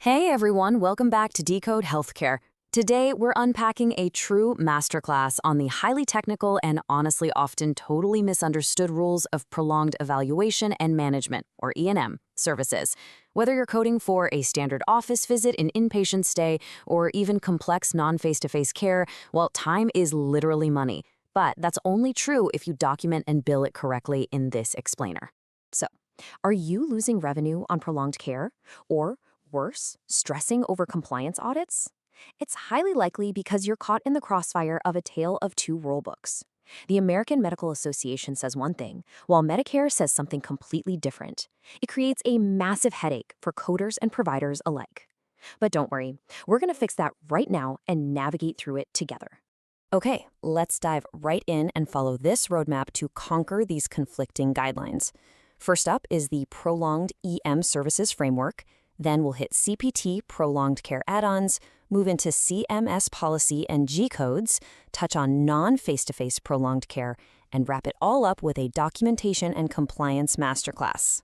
Hey everyone, welcome back to Decode Healthcare. Today, we're unpacking a true masterclass on the highly technical and honestly often totally misunderstood rules of prolonged evaluation and management, or E&M, services. Whether you're coding for a standard office visit, an inpatient stay, or even complex non-face-to-face care, well, time is literally money. But that's only true if you document and bill it correctly in this explainer. So, are you losing revenue on prolonged care? Or worse, stressing over compliance audits? It's highly likely because you're caught in the crossfire of a tale of two rulebooks. The American Medical Association says one thing, while Medicare says something completely different. It creates a massive headache for coders and providers alike. But don't worry, we're going to fix that right now and navigate through it together. Okay, let's dive right in and follow this roadmap to conquer these conflicting guidelines. First up is the Prolonged EM Services Framework. Then we'll hit CPT Prolonged Care Add-ons, move into CMS Policy and G-Codes, touch on non-face-to-face prolonged care, and wrap it all up with a documentation and compliance masterclass.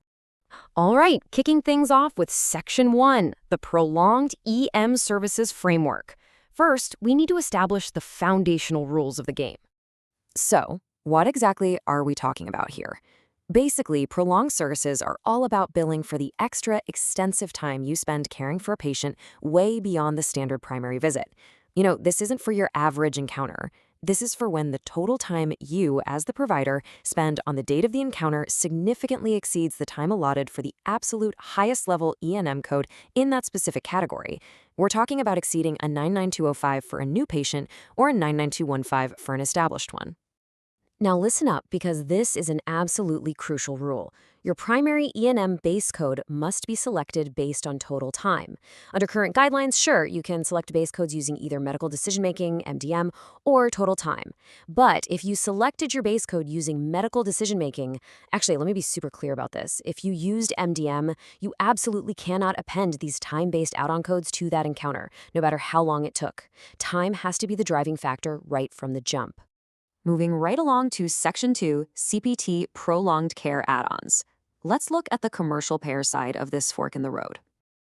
All right, kicking things off with Section 1, the Prolonged EM Services Framework. First, we need to establish the foundational rules of the game. So, what exactly are we talking about here? Basically, prolonged services are all about billing for the extra extensive time you spend caring for a patient way beyond the standard primary visit. You know, this isn't for your average encounter. This is for when the total time you, as the provider, spend on the date of the encounter significantly exceeds the time allotted for the absolute highest level E&M code in that specific category. We're talking about exceeding a 99205 for a new patient or a 99215 for an established one. Now listen up, because this is an absolutely crucial rule. Your primary E&M base code must be selected based on total time. Under current guidelines, sure, you can select base codes using either medical decision-making, MDM, or total time. But if you selected your base code using medical decision-making, actually, let me be super clear about this. If you used MDM, you absolutely cannot append these time-based add-on codes to that encounter, no matter how long it took. Time has to be the driving factor right from the jump. Moving right along to Section 2, CPT Prolonged Care Add-ons. Let's look at the commercial payer side of this fork in the road.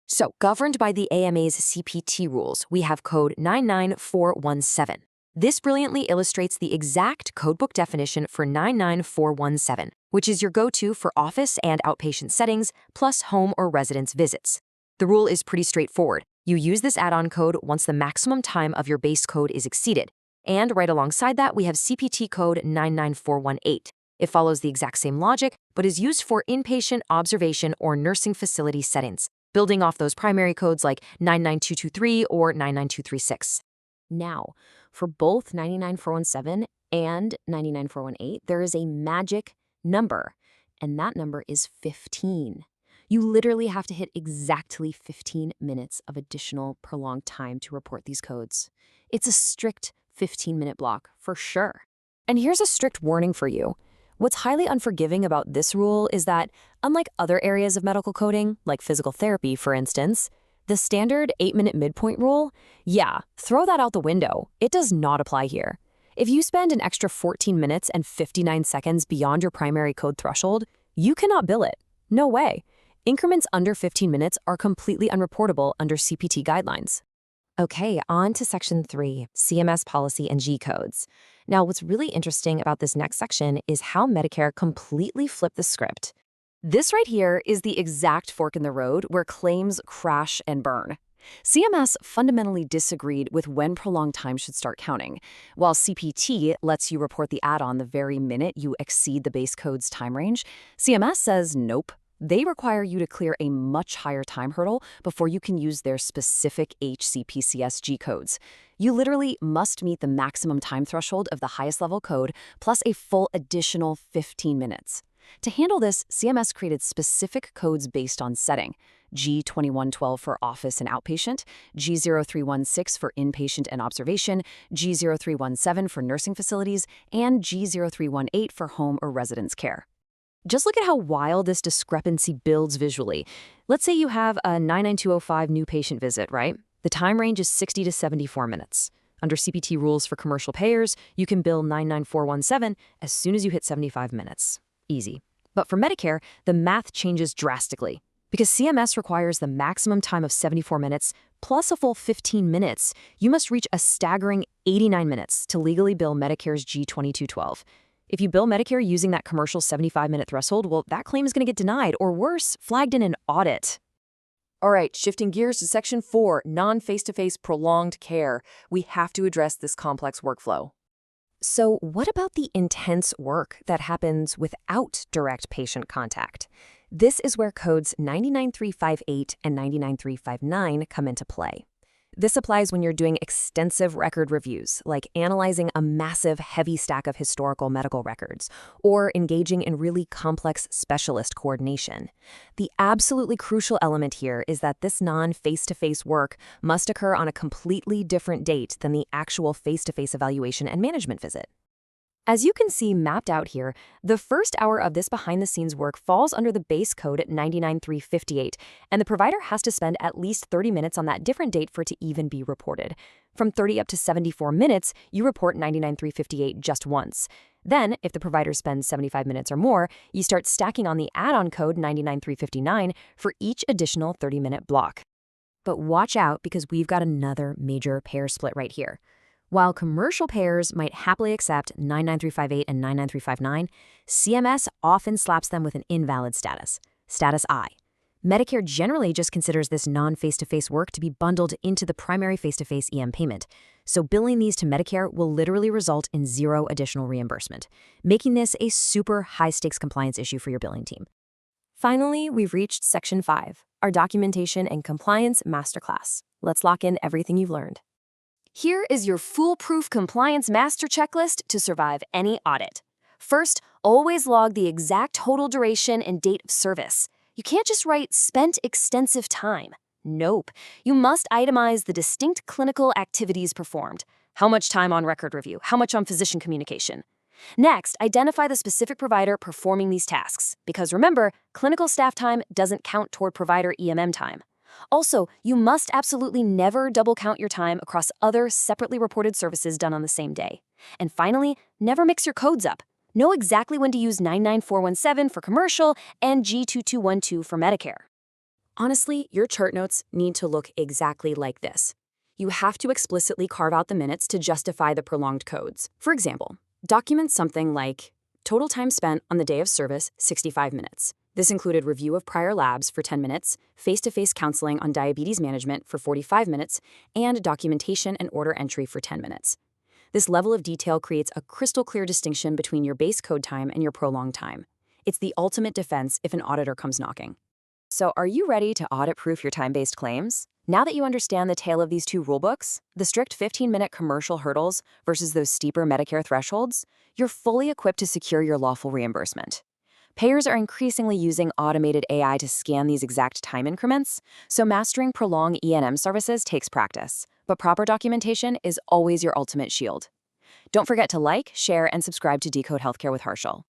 So, governed by the AMA's CPT rules, we have code 99417. This brilliantly illustrates the exact codebook definition for 99417, which is your go-to for office and outpatient settings, plus home or residence visits. The rule is pretty straightforward. You use this add-on code once the maximum time of your base code is exceeded. And right alongside that, we have CPT code 99418. It follows the exact same logic, but is used for inpatient, observation, or nursing facility settings, building off those primary codes like 99223 or 99236. Now, for both 99417 and 99418, there is a magic number, and that number is 15. You literally have to hit exactly 15 minutes of additional prolonged time to report these codes. It's a strict 15-minute block, for sure. And here's a strict warning for you. What's highly unforgiving about this rule is that, unlike other areas of medical coding, like physical therapy, for instance, the standard 8-minute midpoint rule, throw that out the window. It does not apply here. If you spend an extra 14 minutes and 59 seconds beyond your primary code threshold, you cannot bill it. No way. Increments under 15 minutes are completely unreportable under CPT guidelines. Okay, on to Section 3, CMS Policy and G-Codes. Now, what's really interesting about this next section is how Medicare completely flipped the script. This right here is the exact fork in the road where claims crash and burn. CMS fundamentally disagreed with when prolonged time should start counting. While CPT lets you report the add-on the very minute you exceed the base code's time range, CMS says nope. They require you to clear a much higher time hurdle before you can use their specific HCPCS G-codes. You literally must meet the maximum time threshold of the highest level code, plus a full additional 15 minutes. To handle this, CMS created specific codes based on setting: G2112 for office and outpatient, G0316 for inpatient and observation, G0317 for nursing facilities, and G0318 for home or residence care. Just look at how wild this discrepancy builds visually. Let's say you have a 99205 new patient visit, right? The time range is 60 to 74 minutes. Under CPT rules for commercial payers, you can bill 99417 as soon as you hit 75 minutes. Easy. But for Medicare, the math changes drastically. Because CMS requires the maximum time of 74 minutes plus a full 15 minutes, you must reach a staggering 89 minutes to legally bill Medicare's G2212. If you bill Medicare using that commercial 75-minute threshold, well, that claim is going to get denied, or worse, flagged in an audit. All right, shifting gears to Section 4, non-face-to-face prolonged care. We have to address this complex workflow. So what about the intense work that happens without direct patient contact? This is where codes 99358 and 99359 come into play. This applies when you're doing extensive record reviews, like analyzing a massive, heavy stack of historical medical records, or engaging in really complex specialist coordination. The absolutely crucial element here is that this non-face-to-face work must occur on a completely different date than the actual face-to-face evaluation and management visit. As you can see mapped out here, the first hour of this behind-the-scenes work falls under the base code at 99358, and the provider has to spend at least 30 minutes on that different date for it to even be reported. From 30 up to 74 minutes, you report 99358 just once. Then, if the provider spends 75 minutes or more, you start stacking on the add-on code 99359 for each additional 30-minute block. But watch out, because we've got another major payer split right here. While commercial payers might happily accept 99358 and 99359, CMS often slaps them with an invalid status, status I. Medicare generally just considers this non-face-to-face work to be bundled into the primary face-to-face EM payment, so billing these to Medicare will literally result in zero additional reimbursement, making this a super high-stakes compliance issue for your billing team. Finally, we've reached Section 5, our Documentation and Compliance Masterclass. Let's lock in everything you've learned. Here is your foolproof compliance master checklist to survive any audit. First, always log the exact total duration and date of service. You can't just write spent extensive time. Nope. You must itemize the distinct clinical activities performed. How much time on record review? How much on physician communication? Next, identify the specific provider performing these tasks, because remember, clinical staff time doesn't count toward provider EMM time. Also, you must absolutely never double count your time across other separately reported services done on the same day. And finally, never mix your codes up. Know exactly when to use 99417 for commercial and G2212 for Medicare. Honestly, your chart notes need to look exactly like this. You have to explicitly carve out the minutes to justify the prolonged codes. For example, document something like total time spent on the day of service, 65 minutes. This included review of prior labs for 10 minutes, face-to-face counseling on diabetes management for 45 minutes, and documentation and order entry for 10 minutes. This level of detail creates a crystal clear distinction between your base code time and your prolonged time. It's the ultimate defense if an auditor comes knocking. So are you ready to audit-proof your time-based claims? Now that you understand the tale of these two rulebooks, the strict 15-minute commercial hurdles versus those steeper Medicare thresholds, you're fully equipped to secure your lawful reimbursement. Payers are increasingly using automated AI to scan these exact time increments, so mastering prolonged E&M services takes practice, but proper documentation is always your ultimate shield. Don't forget to like, share, and subscribe to Decode Healthcare with Harshal.